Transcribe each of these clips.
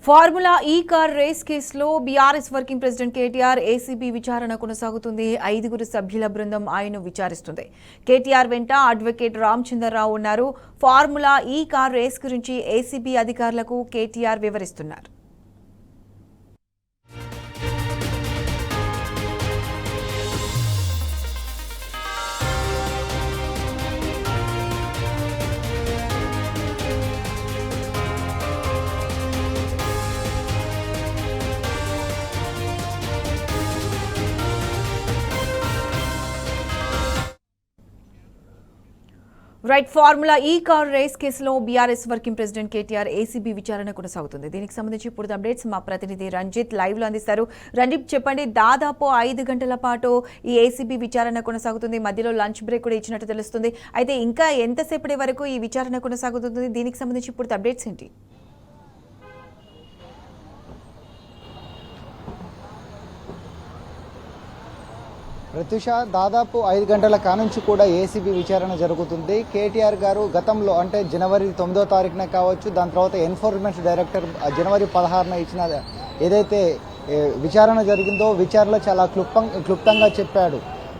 Formula ఈ car race కేసులో BRS working president KTR ACB విచారణ కొనసాగుతుంది. 5 సభ్యుల బృందం ఆయన్ను విచారిస్తుంది. కేటీఆర్ వెంట అడ్వకేట్ రామచంద్రరావు ఉన్నారు. ఫార్ములా ఈ కార్ రేస్ గురించి ఏసీబీ అధికారులకు కేటీఆర్ వివరిస్తున్నారు. ఫార్ములా ఈ కార్ రేస్ కేసులో BRS working president KTR ACB విచారణ కొనసాగుతుంది. దీనికి సంబంధించి పూర్తి అప్డేట్స్ మా ప్రతినిధి రంజిత్ లైవ్ లో అందిస్తారు. రంజిత్, చెప్పండి, దాదాపు 5 గంటల పాటు ఈ ఏసీబీ విచారణ కొనసాగుతుంది. మధ్యలో లంచ్ బ్రేక్ కూడా ఇచ్చినట్టు తెలుస్తుంది. అయితే ఇంకా ఎంతసేపటి వరకు ఈ విచారణ కొనసాగుతుంది? దీనికి సంబంధించి పూర్తి అప్డేట్స్ ఏంటి? ప్రత్యూష, దాదాపు 5 గంటల కానుంచి కూడా ఏసీబీ విచారణ జరుగుతుంది. కేటీఆర్ గారు గతంలో అంటే జనవరి 9వ తారీఖున కావచ్చు, దాని తర్వాత ఎన్ఫోర్స్మెంట్ డైరెక్టర్ జనవరి 16న ఇచ్చిన ఏదైతే విచారణ జరిగిందో విచారణలో చాలా క్లుప్తంగా చెప్పాడు.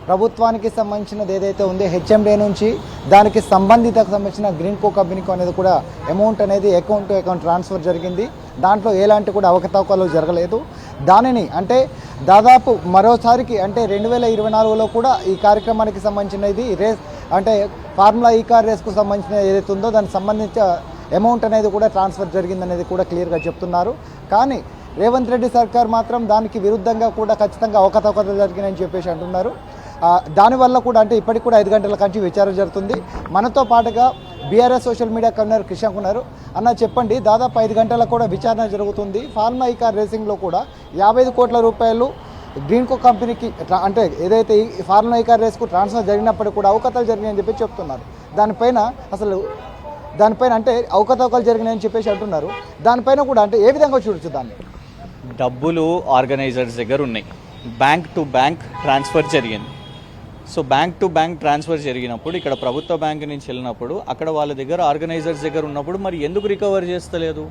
ప్రభుత్వానికి సంబంధించినది ఏదైతే ఉందో హెచ్ఎండే నుంచి దానికి సంబంధించిన గ్రీన్కో కంపెనీకి అనేది కూడా అమౌంట్ అనేది అకౌంట్ టు అకౌంట్ ట్రాన్స్ఫర్ జరిగింది. దాంట్లో ఎలాంటి కూడా అవకతవకలు జరగలేదు. దానిని అంటే దాదాపు మరోసారికి అంటే 2024లో కూడా ఈ కార్యక్రమానికి సంబంధించినది రేస్ అంటే ఫార్ములా ఈ కార్ రేస్కు సంబంధించిన ఏదైతే ఉందో దానికి సంబంధించిన అమౌంట్ అనేది కూడా ట్రాన్స్ఫర్ జరిగిందనేది కూడా క్లియర్గా చెప్తున్నారు. కానీ రేవంత్ రెడ్డి సర్కార్ మాత్రం దానికి విరుద్ధంగా కూడా ఖచ్చితంగా అవకతవకలు జరిగినాయని చెప్పేసి అంటున్నారు. దానివల్ల కూడా అంటే ఇప్పటికి కూడా 5 గంటల కంచి విచారణ జరుగుతుంది. మనతో పాటుగా BRS social media convener Kishan ఉన్నారు. అన్న, చెప్పండి, దాదాపు 5 గంటల కూడా విచారణ జరుగుతుంది. ఫార్ములా ఈ కార్ రేసింగ్లో కూడా 55 కోట్ల రూపాయలు గ్రీన్కో కంపెనీకి అంటే ఏదైతే ఈ ఫార్ములా ఈ కార్ రేస్కు ట్రాన్స్ఫర్ జరిగినప్పటికీ కూడా అవకతవకలు జరిగినాయని చెప్పి చెప్తున్నారు. దానిపైన అంటే అవకతవకలు జరిగినాయని చెప్పేసి అంటున్నారు. దానిపైన కూడా అంటే ఏ విధంగా చూడొచ్చు? దాన్ని డబ్బులు ఆర్గనైజర్స్ దగ్గర ఉన్నాయి, బ్యాంక్ టు బ్యాంక్ ట్రాన్స్ఫర్ జరిగింది. So bank to bank transfer జరిగినప్పుడు ఇక్కడ ప్రభుత్వ బ్యాంకు నుంచి వెళ్ళినప్పుడు అక్కడ వాళ్ళ దగ్గర ఆర్గనైజర్స్ దగ్గర ఉన్నప్పుడు మరి ఎందుకు రికవర్ చేస్తలేదు?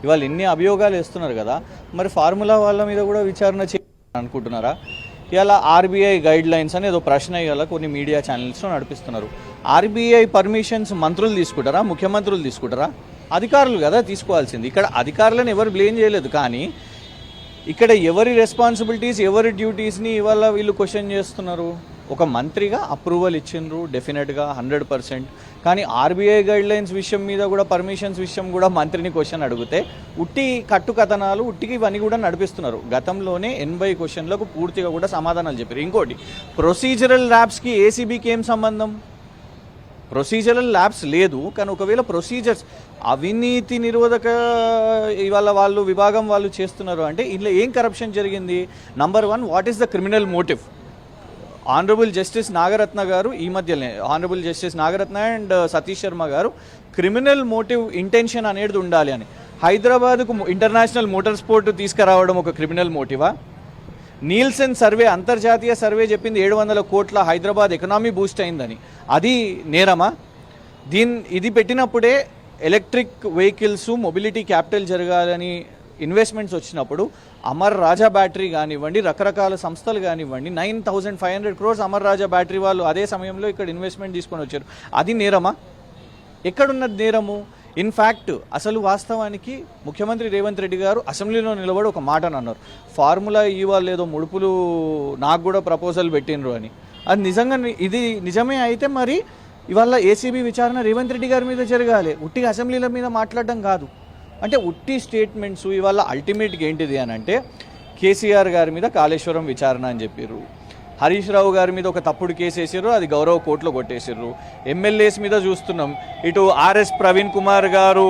ఇవాళ ఎన్ని అభియోగాలు వేస్తున్నారు కదా, మరి ఫార్ములా వాళ్ళ మీద కూడా విచారణ అనుకుంటున్నారా? ఇవాళ ఆర్బీఐ గైడ్ లైన్స్ అని ఏదో ప్రశ్న ఇవాళ కొన్ని మీడియా ఛానల్స్లో నడిపిస్తున్నారు. ఆర్బీఐ పర్మిషన్స్ మంత్రులు తీసుకుంటారా, ముఖ్యమంత్రులు తీసుకుంటారా? అధికారులు కదా తీసుకోవాల్సింది. ఇక్కడ అధికారులను ఎవరు బ్లేమ్ చేయలేదు, కానీ ఇక్కడ ఎవరి రెస్పాన్సిబిలిటీస్ ఎవరి డ్యూటీస్ని ఇవాళ వీళ్ళు క్వశ్చన్ చేస్తున్నారు. ఒక మంత్రిగా అప్రూవల్ ఇచ్చిండ్రు డెఫినెట్గా 100%, కానీ ఆర్బీఐ గైడ్లైన్స్ విషయం మీద కూడా పర్మిషన్స్ విషయం కూడా మంత్రిని క్వశ్చన్ అడిగితే ఉట్టి కట్టుకథనాలు ఉట్టికి ఇవన్నీ కూడా నడిపిస్తున్నారు. గతంలోనే 80 క్వశ్చన్లకు పూర్తిగా కూడా సమాధానాలు చెప్పారు. ఇంకోటి, ప్రొసీజరల్ ల్యాబ్స్కి ఏసీబీకి ఏం సంబంధం? ప్రొసీజరల్ ల్యాబ్స్ లేదు, కానీ ఒకవేళ ప్రొసీజర్స్ అవినీతి నిరోధక ఇవాళ వాళ్ళు విభాగం వాళ్ళు చేస్తున్నారు అంటే ఇందులో ఏం కరప్షన్ జరిగింది? Number 1, what is the criminal motive? Honourable justice Nagarathna garu ఈ మధ్యనే honourable justice Nagarathna and Satish Sharma garu criminal motive intention అనేది ఉండాలి అని. హైదరాబాద్కు ఇంటర్నేషనల్ మోటార్ స్పోర్ట్ తీసుకురావడం ఒక క్రిమినల్ మోటివా? నీల్సన్ సర్వే, అంతర్జాతీయ సర్వే చెప్పింది 700 కోట్ల హైదరాబాద్ ఎకనామీ బూస్ట్ అయిందని. అది నేరమా? ఇది పెట్టినప్పుడే ఎలక్ట్రిక్ వెహికల్స్ మొబిలిటీ క్యాపిటల్ జరగాలని ఇన్వెస్ట్మెంట్స్ వచ్చినప్పుడు అమర్ రాజా బ్యాటరీ కానివ్వండి, రకరకాల సంస్థలు కానివ్వండి, 9,500 crores అమర్ రాజా బ్యాటరీ వాళ్ళు అదే సమయంలో ఇక్కడ ఇన్వెస్ట్మెంట్ తీసుకొని వచ్చారు. అది నేరమా? ఎక్కడున్నది నేరము? ఇన్ఫ్యాక్ట్ అసలు వాస్తవానికి ముఖ్యమంత్రి రేవంత్ రెడ్డి గారు అసెంబ్లీలో నిలబడి ఒక మాటను అన్నారు, ఫార్ములా ఈ వాళ్ళు ఏదో ముడుపులు నాకు కూడా ప్రపోజల్ పెట్టినరు అని. అది నిజంగా ఇది నిజమే అయితే మరి ఇవాళ ఏసీబీ విచారణ రేవంత్ రెడ్డి గారి మీద జరగాలి, ఉట్టిగా అసెంబ్లీల మీద మాట్లాడడం కాదు. అంటే ఉట్టి స్టేట్మెంట్స్ ఇవాళ అల్టిమేట్గా ఏంటిది అని అంటే కేసీఆర్ గారి మీద కాళేశ్వరం విచారణ అని చెప్పారు, హరీష్ రావు గారి మీద ఒక తప్పుడు కేసు వేసారు, అది గౌరవ కోర్టులో కొట్టేసారు. ఎమ్మెల్యేస్ మీద చూస్తున్నాం, ఇటు ఆర్ఎస్ ప్రవీణ్ కుమార్ గారు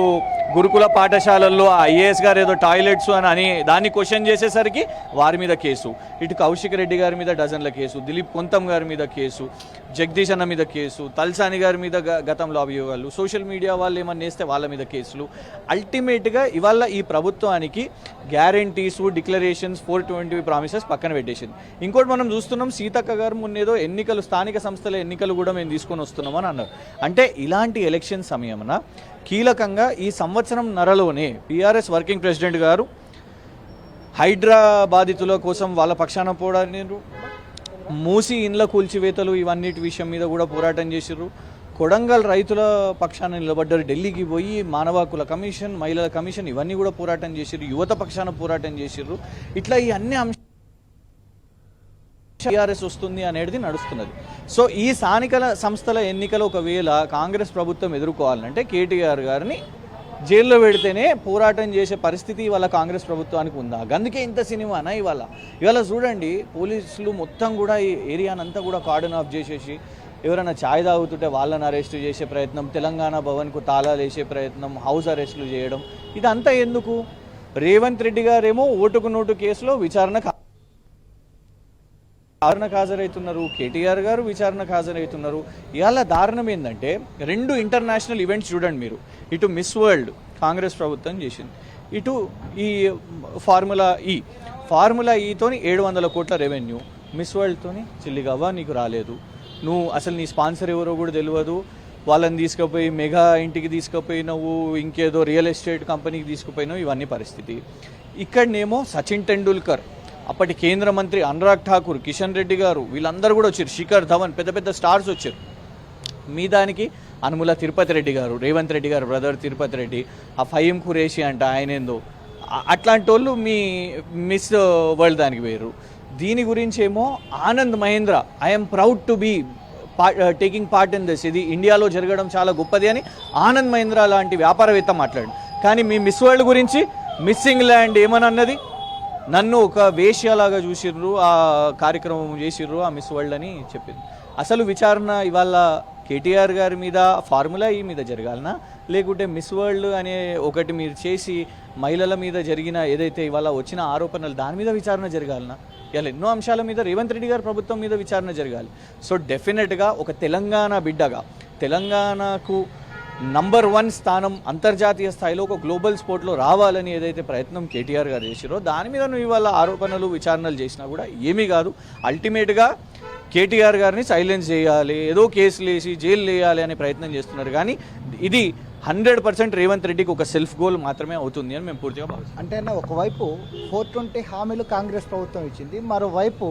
గురుకుల పాఠశాలల్లో ఐఏఎస్ గారు ఏదో టాయిలెట్స్ అని దాన్ని క్వశ్చన్ చేసేసరికి వారి మీద కేసు, ఇటు కౌశిక్ రెడ్డి గారి మీద డజన్ల కేసు, దిలీప్ కొంతం గారి మీద కేసు, జగదీష్ అన్న మీద కేసు, తల్సాని గారి మీద గతంలో అభియోగాలు, సోషల్ మీడియా వాళ్ళు ఏమన్నా వేస్తే వాళ్ళ మీద కేసులు. అల్టిమేట్గా ఇవాళ ఈ ప్రభుత్వానికి గ్యారంటీస్, డిక్లరేషన్స్, 420 ప్రామిసెస్ పక్కన పెట్టేసింది. ఇంకోటి మనం చూస్తున్నాం, సీతక్క గారు మొన్నేదో ఎన్నికలు, స్థానిక సంస్థల ఎన్నికలు కూడా మేము తీసుకొని వస్తున్నామని అన్నారు. అంటే ఇలాంటి ఎలక్షన్ సమయమున కీలకంగా ఈ సంవత్సరం నరలోనే బీఆర్ఎస్ వర్కింగ్ ప్రెసిడెంట్ గారు హైడ్రా బాధితుల కోసం వాళ్ళ పక్షాన పోరాడారు, మూసి ఇండ్ల కూల్చివేతలు ఇవన్నిటి విషయం మీద కూడా పోరాటం చేసిర్రు, కొడంగల్ రైతుల పక్షాన నిలబడ్డారు, ఢిల్లీకి పోయి మానవ హక్కుల కమిషన్, మహిళల కమిషన్ ఇవన్నీ కూడా పోరాటం చేసిర్రు, యువత పక్షాన పోరాటం చేసిర్రు. ఇట్లా ఈ అన్ని అంశాలు టీఆర్ఎస్ వస్తుంది అనేది నడుస్తున్నది. సో ఈ స్థానిక సంస్థల ఎన్నికలు ఒకవేళ కాంగ్రెస్ ప్రభుత్వం ఎదుర్కోవాలంటే కేటీఆర్ గారిని జైల్లో పెడితేనే పోరాటం చేసే పరిస్థితి ఇవాళ కాంగ్రెస్ ప్రభుత్వానికి ఉందా? అందుకే ఇంత సినిమానా ఇవాళ చూడండి, పోలీసులు మొత్తం కూడా ఈ ఏరియానంతా కూడా కార్డన్ ఆఫ్ చేసేసి ఎవరైనా ఛాయ్ తాగుతుంటే వాళ్ళని అరెస్టు చేసే ప్రయత్నం, తెలంగాణ భవన్కు తాళాలు వేసే ప్రయత్నం, హౌస్ అరెస్టులు చేయడం, ఇదంతా ఎందుకు? రేవంత్ రెడ్డి గారేమో ఓటుకు నోటు కేసులో విచారణకు హాజరవుతున్నారు, కేటీఆర్ గారు విచారణకు హాజరవుతున్నారు. ఇవాళ దారుణం ఏంటంటే 2 ఇంటర్నేషనల్ ఈవెంట్స్ చూడండి మీరు. ఇటు మిస్ వరల్డ్ కాంగ్రెస్ ప్రభుత్వం చేసింది, ఇటు ఈ ఫార్ములా ఈతోని 700 కోట్ల రెవెన్యూ, మిస్ వరల్డ్తోని చిల్లిగవ్వ నీకు రాలేదు, నువ్వు అసలు నీ స్పాన్సర్ ఎవరో కూడా తెలియదు, వాళ్ళని తీసుకుపోయి మెగా ఇంటికి తీసుకుపోయినావు, ఇంకేదో రియల్ ఎస్టేట్ కంపెనీకి తీసుకుపోయినావు, ఇవన్నీ పరిస్థితి. ఇక్కడనేమో సచిన్ టెండూల్కర్, అప్పటి కేంద్ర మంత్రి అనురాగ్ ఠాకూర్, కిషన్ రెడ్డి గారు వీళ్ళందరూ కూడా వచ్చారు, శిఖర్ ధవన్, పెద్ద పెద్ద స్టార్స్ వచ్చారు. మీ దానికి అనుముల తిరుపతి రెడ్డి గారు, రేవంత్ రెడ్డి గారు బ్రదర్ తిరుపతి రెడ్డి, ఆ ఫహీం ఖురేషి అంట ఆయనేందో, అట్లాంటి వాళ్ళు మీ మిస్ వరల్డ్ దానికి పోయారు. దీని గురించి ఏమో Anand Mahindra, I'm proud to be taking part in this, ఇది ఇండియాలో జరగడం చాలా గొప్పది అని ఆనంద్ మహేంద్ర లాంటి వ్యాపారవేత్త మాట్లాడు. కానీ మీ మిస్ వరల్డ్ గురించి మిస్సింగ్ ల్యాండ్ ఏమని అన్నది, నన్ను ఒక వేశ్యలాగా చూసిర్రు, ఆ కార్యక్రమం చేసిర్రు ఆ మిస్ వరల్డ్ అని చెప్పింది. అసలు విచారణ ఇవాళ కేటీఆర్ గారి మీద, ఫార్ములా ఈ మీద జరగాలనా, లేకుంటే మిస్ వరల్డ్ అనే ఒకటి మీరు చేసి మహిళల మీద జరిగిన ఏదైతే ఇవాళ వచ్చిన ఆరోపణలు దాని మీద విచారణ జరగాలనా? ఇలా ఎన్నో అంశాల మీద రేవంత్ రెడ్డి గారి ప్రభుత్వం మీద విచారణ జరగాలి. సో డెఫినెట్గా ఒక తెలంగాణ బిడ్డగా తెలంగాణకు నంబర్ 1 స్థానం అంతర్జాతీయ స్థాయిలో ఒక గ్లోబల్ స్పోర్ట్లో రావాలని ఏదైతే ప్రయత్నం కేటీఆర్ గారు చేసిరో దాని మీద నువ్వు ఇవాళ ఆరోపణలు విచారణలు చేసినా కూడా ఏమీ కాదు. అల్టిమేట్గా కేటీఆర్ గారిని సైలెన్స్ చేయాలి, ఏదో కేసులు వేసి జైలు వేయాలి అనే ప్రయత్నం చేస్తున్నారు. కానీ ఇది 100% రేవంత్ రెడ్డికి ఒక సెల్ఫ్ గోల్ మాత్రమే అవుతుంది అని మేము పూర్తిగా భావిస్తాం. అంటే ఒకవైపు 420 హామీలు కాంగ్రెస్ ప్రభుత్వం ఇచ్చింది, మరోవైపు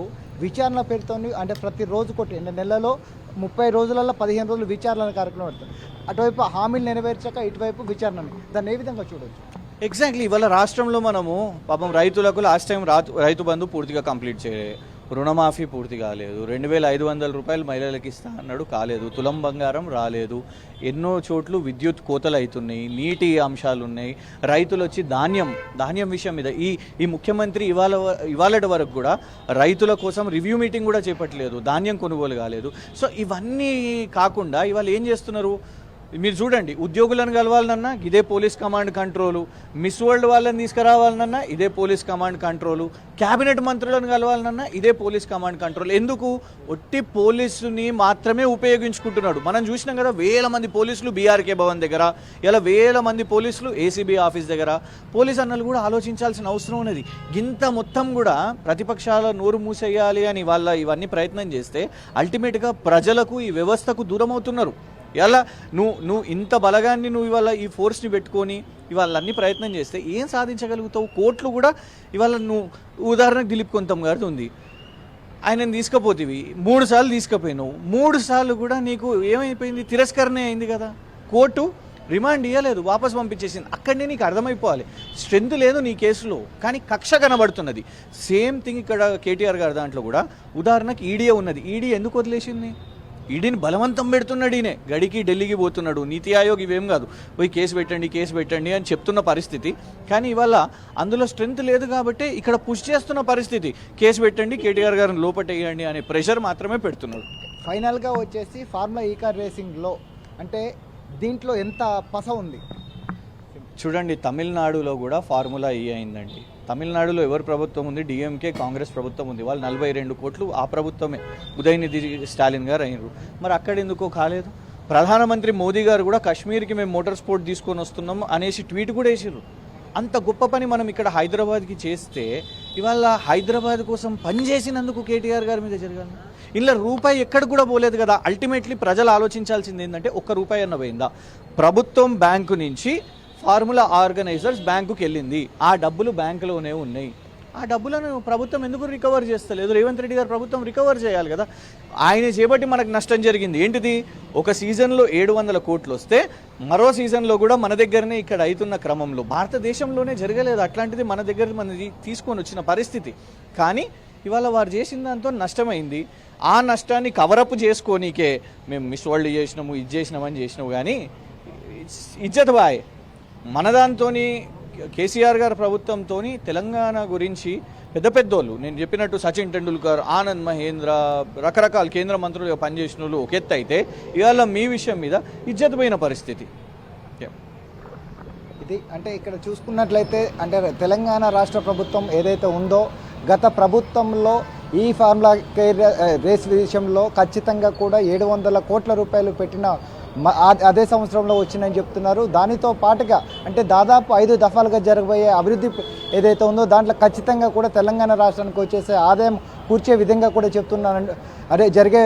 విచారణ పేరుతో అంటే ప్రతిరోజు కొట్టి నెలలో 30 రోజులలో 15 రోజులు విచారణ కార్యక్రమం పెడతారు. అటువైపు హామీలు నెరవేర్చాక ఇటువైపు విచారణ, దాన్ని ఏ విధంగా చూడొచ్చు? ఎగ్జాక్ట్లీ ఇవాళ రాష్ట్రంలో మనము పాపం రైతులకు లాస్ట్ టైం రైతు బంధు పూర్తిగా కంప్లీట్ చేయలేదు, రుణమాఫీ పూర్తి కాలేదు, 2500 రూపాయలు మహిళలకు ఇస్తా అన్నాడు కాలేదు, తులం బంగారం రాలేదు, ఎన్నో చోట్ల విద్యుత్ కోతలు అవుతున్నాయి, నీటి అంశాలు ఉన్నాయి, రైతులు వచ్చి ధాన్యం విషయం మీద ఈ ముఖ్యమంత్రి ఇవాళ వరకు కూడా రైతుల కోసం రివ్యూ మీటింగ్ కూడా చేపట్టలేదు, ధాన్యం కొనుగోలు కాలేదు. సో ఇవన్నీ కాకుండా ఇవాళ ఏం చేస్తున్నారు మీరు చూడండి, ఉద్యోగులను కలవాలనన్నా ఇదే police command control, miss world వాళ్ళని తీసుకురావాలనన్నా ఇదే పోలీస్ కమాండ్ కంట్రోలు, క్యాబినెట్ మంత్రులను కలవాలనన్నా ఇదే పోలీస్ కమాండ్ కంట్రోల్. ఎందుకు? ఒట్టి పోలీసుని మాత్రమే ఉపయోగించుకుంటున్నాడు. మనం చూసినాం కదా, వేల మంది పోలీసులు బీఆర్కే భవన్ దగ్గర, ఇలా వేల మంది పోలీసులు ఏసీబీ ఆఫీస్ దగ్గర. పోలీస్ అన్నలు కూడా ఆలోచించాల్సిన అవసరం ఉన్నది. ఇంత మొత్తం కూడా ప్రతిపక్షాల నోరు మూసేయాలి అని ఇవన్నీ ప్రయత్నం చేస్తే అల్టిమేట్గా ప్రజలకు ఈ వ్యవస్థకు దూరం అవుతున్నారు. ఇలా నువ్వు ఇంత బలగాన్ని నువ్వు ఇవాళ ఈ ఫోర్స్ని పెట్టుకొని ఇవాళ అన్ని ప్రయత్నం చేస్తే ఏం సాధించగలుగుతావు? కోర్టులు కూడా ఇవాళ నువ్వు ఉదాహరణకు దిలీప్ కొంతం గారిది ఉంది, ఆయనను తీసుకుపోతేవి 3 సార్లు తీసుకుపోయినావు, 3 సార్లు కూడా నీకు ఏమైపోయింది? తిరస్కరణే అయింది కదా. కోర్టు రిమాండ్ ఇవ్వలేదు, వాపస్ పంపించేసింది. అక్కడనే నీకు అర్థమైపోవాలి స్ట్రెంత్ లేదు నీ కేసులో, కానీ కక్ష కనబడుతున్నది. సేమ్ థింగ్ ఇక్కడ కేటీఆర్ గారి దాంట్లో కూడా ఉదాహరణకు ఈడీఏ ఉన్నది. ఈడీ ఎందుకు వదిలేసింది? ఈడీని బలవంతం పెడుతున్నాడు, ఈయనే గడికి ఢిల్లీకి పోతున్నాడు. నీతి ఆయోగ్ ఇవేం కాదు, పోయి కేసు పెట్టండి అని చెప్తున్న పరిస్థితి. కానీ ఇవాళ అందులో స్ట్రెంత్ లేదు కాబట్టి ఇక్కడ పుష్ చేస్తున్న పరిస్థితి. కేసు పెట్టండి, కేటీఆర్ గారిని లోపటేయండి అనే ప్రెషర్ మాత్రమే పెడుతున్నాడు. ఫైనల్గా వచ్చేసి ఫార్ములా ఈ కార్ రేసింగ్లో అంటే దీంట్లో ఎంత పస ఉంది? చూడండి, తమిళనాడులో కూడా ఫార్ములా ఈ అయిందండి. తమిళనాడులో ఎవరు ప్రభుత్వం ఉంది? డిఎంకే కాంగ్రెస్ ప్రభుత్వం ఉంది. వాళ్ళు 42 కోట్లు ఆ ప్రభుత్వమే, ఉదయనిధి స్టాలిన్ గారు అయినారు. మరి అక్కడ ఎందుకో కాలేదు? ప్రధానమంత్రి మోదీ గారు కూడా కాశ్మీర్కి మేము మోటార్ స్పోర్ట్ తీసుకొని వస్తున్నాం అనేసి ట్వీట్ కూడా వేసారు. అంత గొప్ప పని మనం ఇక్కడ హైదరాబాద్కి చేస్తే ఇవాళ హైదరాబాద్ కోసం పనిచేసినందుకు కేటీఆర్ గారి మీద జరగాలి. ఇలా రూపాయి ఎక్కడ కూడా పోలేదు కదా. అల్టిమేట్లీ ప్రజలు ఆలోచించాల్సింది ఏంటంటే, ఒక్క రూపాయి అన్న పోయిందా? ప్రభుత్వం బ్యాంకు నుంచి ఫార్ములా ఆర్గనైజర్స్ బ్యాంకుకి వెళ్ళింది, ఆ డబ్బులు బ్యాంకులోనే ఉన్నాయి. ఆ డబ్బులను ప్రభుత్వం ఎందుకు రికవర్ చేస్తలేదు? రేవంత్ రెడ్డి గారు ప్రభుత్వం రికవర్ చేయాలి కదా. ఆయన చేపట్టి మనకు నష్టం జరిగింది ఏంటిది? ఒక సీజన్లో 700 కోట్లు వస్తే మరో సీజన్లో కూడా మన దగ్గరనే ఇక్కడ అవుతున్న క్రమంలో భారతదేశంలోనే జరగలేదు అట్లాంటిది. మన దగ్గర మనది తీసుకొని వచ్చిన పరిస్థితి. కానీ ఇవాళ వారు చేసిన దాంతో నష్టమైంది. ఆ నష్టాన్ని కవరప్ చేసుకోనీకే మేము మిస్ వరల్డ్ చేసినాము, ఇది చేసినామని చేసినాము. కానీ ఇజ్జత్ బాయ్ మన దాంతో కేసీఆర్ గారి ప్రభుత్వంతో తెలంగాణ గురించి పెద్ద పెద్దోళ్ళు, నేను చెప్పినట్టు సచిన్ టెండూల్కర్, ఆనంద్ మహేంద్ర, రకరకాల కేంద్ర మంత్రులుగా పనిచేసిన వాళ్ళు ఒక ఎత్తు అయితే, ఇవాళ మీ విషయం మీద ఇజ్జత్ పోయిన పరిస్థితి. ఇది అంటే ఇక్కడ చూసుకున్నట్లయితే అంటే తెలంగాణ రాష్ట్ర ప్రభుత్వం ఏదైతే ఉందో, గత ప్రభుత్వంలో ఈ ఫార్ములా రేస్ విషయంలో ఖచ్చితంగా కూడా 700 కోట్ల రూపాయలు పెట్టిన అదే సంవత్సరంలో వచ్చిందని చెప్తున్నారు. దానితో పాటుగా అంటే దాదాపు 5 దఫాలుగా జరగబోయే అభివృద్ధి ఏదైతే ఉందో దాంట్లో ఖచ్చితంగా కూడా తెలంగాణ రాష్ట్రానికి వచ్చేసే ఆదాయం కూర్చే విధంగా కూడా చెప్తున్నారు, జరిగే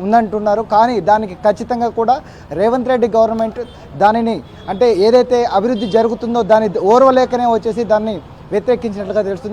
ఉందంటున్నారు. కానీ దానికి ఖచ్చితంగా కూడా రేవంత్ రెడ్డి గవర్నమెంట్ దానిని అంటే ఏదైతే అభివృద్ధి జరుగుతుందో దాన్ని ఓర్వలేకనే వచ్చేసి దాన్ని వ్యతిరేకించినట్లుగా తెలుస్తుంది.